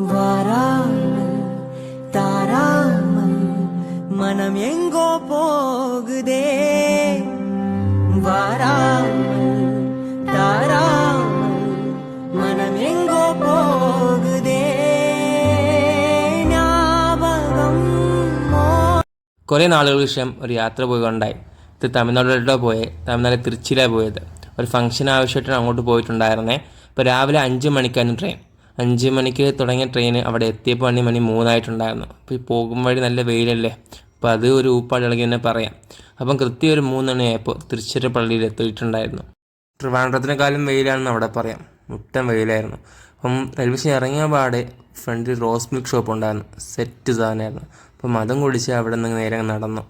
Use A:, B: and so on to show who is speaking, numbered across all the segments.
A: வாராமல் தாராமல் மனம் எங்கோ போகுதே வாராமல் தாராமல் மனம் எங்கோ போகுதே ஞாபகம்
B: കുറേ നാളുകൾക്ക് ശേഷം ഒരു യാത്ര പോയിക്കൊണ്ടായി. ഇത് തമിഴ്നാട്ടിലോട്ടോ പോയത്, തമിഴ്നാട്ടിൽ തിരുച്ചിയിലാണ് പോയത്. ഒരു ഫംഗ്ഷൻ ആവശ്യമായിട്ടാണ് അങ്ങോട്ട് പോയിട്ടുണ്ടായിരുന്നേ. ഇപ്പോൾ രാവിലെ 5 മണിക്കാണ് ട്രെയിൻ. 5 മണിക്ക് തുടങ്ങിയ ട്രെയിൻ അവിടെ എത്തിയപ്പോൾ മണി 3 അപ്പോൾ ഈ പോകും വഴി നല്ല വെയിലല്ലേ, അപ്പോൾ അത് ഒരു ഊപ്പാട് ഇളകി തന്നെ പറയാം. അപ്പം കൃത്യം ഒരു 3 മണിയായപ്പോൾ തിരുച്ചിറപ്പള്ളിയിൽ എത്തിയിട്ടുണ്ടായിരുന്നു. ട്രിവാൻഡ്രത്തിനെക്കാളും വെയിലാണെന്ന് അവിടെ പറയാം, മുട്ടൻ വെയിലായിരുന്നു. അപ്പം റെയിൽവേ സ്റ്റേഷൻ ഇറങ്ങിയ പാടെ ഫ്രണ്ടിൽ റോസ് മിൽക്ക് ഷോപ്പ് ഉണ്ടായിരുന്നു, സെറ്റ് സാധനമായിരുന്നു. അപ്പം അതും കുടിച്ച് അവിടെ നിന്ന് നേരെ നടന്നു.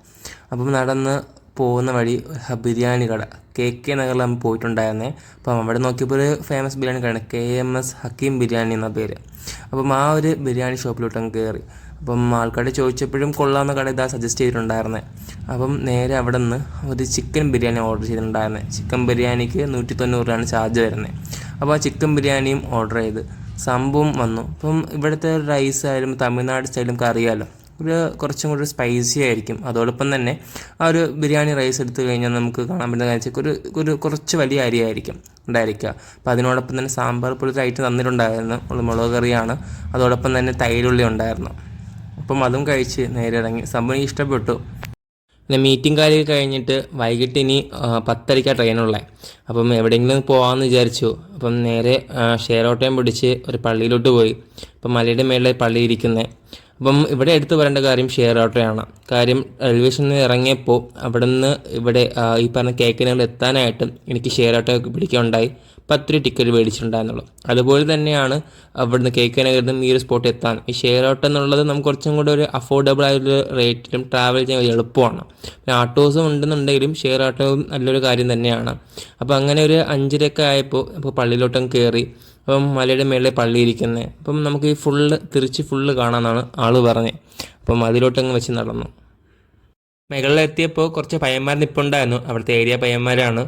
B: അപ്പം നടന്ന് പോകുന്ന വഴി ബിരിയാണി കട KK നഗറിൽ നമ്മൾ പോയിട്ടുണ്ടായിരുന്നേ. അപ്പം അവിടെ നോക്കിയപ്പോൾ ഒരു ഫേമസ് ബിരിയാണി കടയാണ്, KMS ഹക്കീം ബിരിയാണി എന്ന പേര്. അപ്പം ആ ഒരു ബിരിയാണി ഷോപ്പിലോട്ട് അങ്ങ് കയറി. അപ്പം ആൾക്കാർ ചോദിച്ചപ്പോഴും കൊള്ളാവുന്ന കട ഇതാ സജസ്റ്റ് ചെയ്തിട്ടുണ്ടായിരുന്നത്. അപ്പം നേരെ അവിടെ നിന്ന് ഒരു ചിക്കൻ ബിരിയാണി ഓർഡർ ചെയ്തിട്ടുണ്ടായിരുന്നത്. ചിക്കൻ ബിരിയാണിക്ക് 190 രൂപയാണ് ചാർജ് വരുന്നത്. അപ്പോൾ ആ ചിക്കൻ ബിരിയാണിയും ഓർഡർ ചെയ്ത് സംഭവം വന്നു. അപ്പം ഇവിടുത്തെ റൈസ് ആയാലും തമിഴ്നാട് സ്റ്റൈലും നമുക്ക് അറിയാമല്ലോ, കുറച്ചും കൂടി സ്പൈസി ആയിരിക്കും. അതോടൊപ്പം തന്നെ ആ ഒരു ബിരിയാണി റൈസ് എടുത്തു കഴിഞ്ഞാൽ നമുക്ക് കാണാൻ പറ്റുന്ന കാഴ്ച കുറച്ച് വലിയ അരിയായിരിക്കും ഉണ്ടായിരിക്കുക. അപ്പോൾ അതിനോടൊപ്പം തന്നെ സാമ്പാർ പോലത്തെ ഐറ്റം തന്നിട്ടുണ്ടായിരുന്നു, മുളക് കറിയാണ്. അതോടൊപ്പം തന്നെ തൈരുള്ളി ഉണ്ടായിരുന്നു. അപ്പം അതും കഴിച്ച് നേരെ ഇറങ്ങി. സംഭവം ഇഷ്ടപ്പെട്ടു. പിന്നെ മീറ്റിംഗ് കാര്യം കഴിഞ്ഞിട്ട് വൈകിട്ട് ഇനി 10:30 ട്രെയിനുള്ളത്. അപ്പം എവിടെയെങ്കിലും പോകാമെന്ന് വിചാരിച്ചു. അപ്പം നേരെ ഷെയർ ഓട്ടോയും പിടിച്ച് ഒരു പള്ളിയിലോട്ട് പോയി. അപ്പം മലയുടെ മേളിൽ പള്ളി ഇരിക്കുന്നത്. അപ്പം ഇവിടെ എടുത്തു പറയേണ്ട കാര്യം ഷെയർ ഓട്ടോയാണ്. കാര്യം റെയിൽവേ സ്റ്റേഷനിൽ നിന്ന് ഇറങ്ങിയപ്പോൾ അവിടെ നിന്ന് ഇവിടെ ഈ പറഞ്ഞ KK നഗറിൽ എത്താനായിട്ട് എനിക്ക് ഷെയർ ഓട്ടോ പിടിക്കുകയുണ്ടായി. 10 രൂപ ടിക്കറ്റ് മേടിച്ചിട്ടുണ്ടായിരുന്നുള്ളൂ. അതുപോലെ തന്നെയാണ് അവിടുന്ന് KK നഗറിൽ നിന്നും ഈ ഒരു സ്പോട്ടിൽ എത്താൻ ഈ ഷെയർ ഓട്ടോ എന്നുള്ളത് നമുക്ക് കുറച്ചും കൂടെ ഒരു അഫോർഡബിൾ ആയൊരു റേറ്റിലും ട്രാവൽ ചെയ്യാൻ എളുപ്പമാണ്. പിന്നെ ആട്ടോസും ഉണ്ടെന്നുണ്ടെങ്കിലും ഷെയർ ഓട്ടോയും നല്ലൊരു കാര്യം തന്നെയാണ്. അപ്പോൾ അങ്ങനെ ഒരു 5:30 ആയപ്പോൾ പള്ളിയിലോട്ടങ്ങ് കയറി. അപ്പം മലയുടെ മേളിൽ പള്ളി ഇരിക്കുന്നത്. അപ്പം നമുക്ക് ഈ തിരിച്ച് ഫുള്ള് കാണാമെന്നാണ് ആൾ പറഞ്ഞത്. അപ്പം അതിലോട്ടങ്ങ് വെച്ച് നടന്നു. മുകളിലെത്തിയപ്പോൾ കുറച്ച് പയ്യന്മാർ നിൽപ്പുണ്ടായിരുന്നു, അവിടുത്തെ ഏരിയ പയ്യന്മാരാണ്.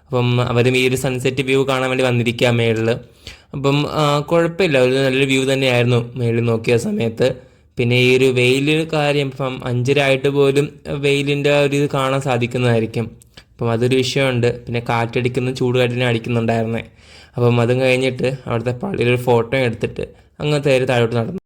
B: അപ്പം അവരും ഈ ഒരു സൺസെറ്റ് വ്യൂ കാണാൻ വേണ്ടി വന്നിരിക്കുക മേളിൽ. അപ്പം കുഴപ്പമില്ല, ഒരു നല്ലൊരു വ്യൂ തന്നെയായിരുന്നു മേളിൽ നോക്കിയ സമയത്ത്. പിന്നെ ഈ ഒരു വെയിൽ കാര്യം ഇപ്പം 5:30 ആയിട്ട് പോലും വെയിലിൻ്റെ ഒരു ഇത് കാണാൻ സാധിക്കുന്നതായിരിക്കും. അപ്പം അതൊരു വിഷയമുണ്ട്. പിന്നെ കാറ്റടിക്കുന്ന ചൂടുകാറ്റിനെ അടിക്കുന്നുണ്ടായിരുന്നേ. അപ്പം അതും കഴിഞ്ഞിട്ട് അവിടുത്തെ പള്ളിയിലൊരു ഫോട്ടോ എടുത്തിട്ട് അങ്ങ് താഴോട്ട് നടന്നു.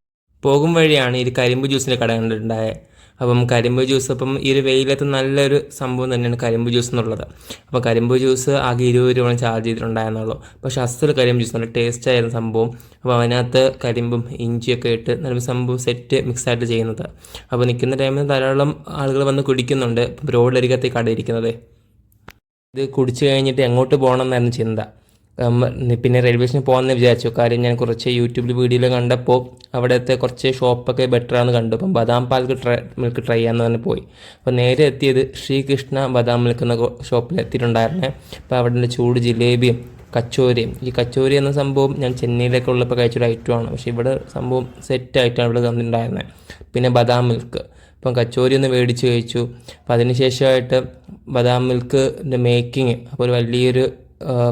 B: പോകും വഴിയാണ് ഈ കരിമ്പ് ജ്യൂസിൻ്റെ കട കണ്ടിട്ടുണ്ടായത്. അപ്പം കരിമ്പ് ജ്യൂസ്, അപ്പം ഈ ഒരു വെയിലത്ത് നല്ലൊരു സംഭവം തന്നെയാണ് കരിമ്പ് ജ്യൂസ് എന്നുള്ളത്. അപ്പോൾ കരിമ്പ് ജ്യൂസ് ആകെ 20 രൂപ ചാർജ് ചെയ്തിട്ടുണ്ടായിരുന്നുള്ളൂ. പക്ഷേ അസൽ കരിമ്പ് ജ്യൂസ് നല്ല ടേസ്റ്റ് ആയിരുന്നു സംഭവം. അപ്പോൾ അതിനകത്ത് കരിമ്പും ഇഞ്ചിയൊക്കെ ഇട്ട് നല്ല സംഭവം സെറ്റ് മിക്സായിട്ട് ചെയ്യുന്നത്. അപ്പോൾ നിൽക്കുന്ന ടൈമിൽ ധാരാളം ആളുകൾ വന്ന് കുടിക്കുന്നുണ്ട്. റോഡിലരികത്തെ കട ഇരിക്കുന്നത്. ഇത് കുടിച്ചു കഴിഞ്ഞിട്ട് എങ്ങോട്ട് പോകണം എന്നായിരുന്നു ചിന്ത. പിന്നെ റെയിൽവേ സ്റ്റേഷനിൽ പോകാമെന്ന് വിചാരിച്ചു. കാര്യം ഞാൻ കുറച്ച് യൂട്യൂബിൽ വീഡിയോയിൽ കണ്ടപ്പോൾ അവിടുത്തെ കുറച്ച് ഷോപ്പൊക്കെ ബെറ്ററാണെന്ന് കണ്ടു. അപ്പം ബദാം മിൽക്ക് ട്രൈ ചെയ്യാമെന്ന് പറഞ്ഞ് പോയി. അപ്പോൾ നേരെ എത്തിയത് ശ്രീകൃഷ്ണ ബദാം മിൽക്ക് എന്ന ഷോപ്പിൽ എത്തിയിട്ടുണ്ടായിരുന്നേ. അപ്പോൾ അവിടെ ചൂട് ജിലേബിയും കച്ചോരിയും. ഈ കച്ചോരി എന്ന സംഭവം ഞാൻ ചെന്നൈയിലൊക്കെ ഉള്ളപ്പോൾ കഴിച്ചൊരു ഐറ്റമാണ്. പക്ഷേ ഇവിടെ സംഭവം സെറ്റായിട്ടാണ് ഇവിടെ തന്നിട്ടുണ്ടായിരുന്നത്. പിന്നെ ബദാം മിൽക്ക്, അപ്പം കച്ചോരി ഒന്ന് മേടിച്ച് കഴിച്ചു. അപ്പം അതിനുശേഷമായിട്ട് ബദാം മിൽക്കിൻ്റെ മേക്കിങ്, അപ്പോൾ ഒരു വലിയൊരു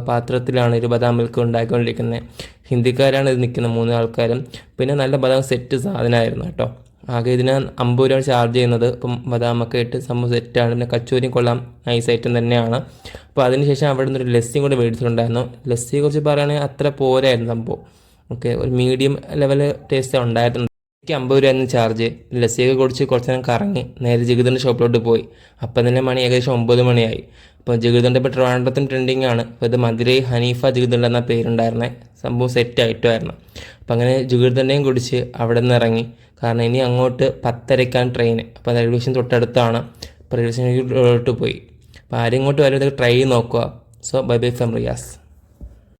B: പാത്രത്തിലാണ് ഒരു ബദാം മിൽക്ക് ഉണ്ടാക്കിക്കൊണ്ടിരിക്കുന്നത്. ഹിന്ദിക്കാരാണ് ഇത് നിൽക്കുന്ന 3 ആൾക്കാരും. പിന്നെ നല്ല ബദാം സെറ്റ് സാധനമായിരുന്നു കേട്ടോ. ആകെ ഇതിന് 50 രൂപ ചാർജ് ചെയ്യുന്നത്. അപ്പം ബദാമൊക്കെ ഇട്ട് സംഭവം സെറ്റാണ്. പിന്നെ കച്ചോരിയും കൊള്ളാം, നൈസ് ഐറ്റം തന്നെയാണ്. അപ്പോൾ അതിനുശേഷം അവിടെ നിന്നൊരു ലസ്സിയും കൂടെ മേടിച്ചിട്ടുണ്ടായിരുന്നു. ലസ്സിയെ കുറിച്ച് പറയുകയാണെങ്കിൽ അത്ര പോരായിരുന്നു സംഭവം. ഓക്കെ, ഒരു മീഡിയം ലെവൽ ടേസ്റ്റ് ഉണ്ടായിരുന്നു. എനിക്ക് 50 രൂപയായിരുന്നു ചാർജ്. ലസ്സിയൊക്കെ കുടിച്ച് കുറച്ച് നേരം കറങ്ങി നേരെ ജിഗിതൻ്റെ ഷോപ്പിലോട്ട് പോയി. അപ്പം തന്നെ മണി ഏകദേശം 9 മണിയായി. അപ്പോൾ ജിഗിതൻ്റെ ഇപ്പോൾ ട്രിവാൻഡ്രത്തും ട്രെൻഡിങ് ആണ്. അപ്പോൾ ഇത് മധുരൈ ഹനീഫ ജിഗിതണ്ട എന്ന പേരുണ്ടായിരുന്നത്. സംഭവം സെറ്റ് ആയിട്ടുമായിരുന്നു. അപ്പം അങ്ങനെ ജിഗിതൻ്റെയും കുടിച്ച് അവിടെ നിന്ന് ഇറങ്ങി. കാരണം ഇനി അങ്ങോട്ട് 10:30 ട്രെയിൻ. അപ്പോൾ റെയിൽവേ സ്റ്റേഷൻ തൊട്ടടുത്താണ്. അപ്പോൾ റെയിൽവേ സ്റ്റേഷനിലോട്ട് പോയി. അപ്പോൾ ആരും ഇങ്ങോട്ട് വരുന്നത് ട്രൈ ചെയ്ത് നോക്കുക. So bye bye from Riyas.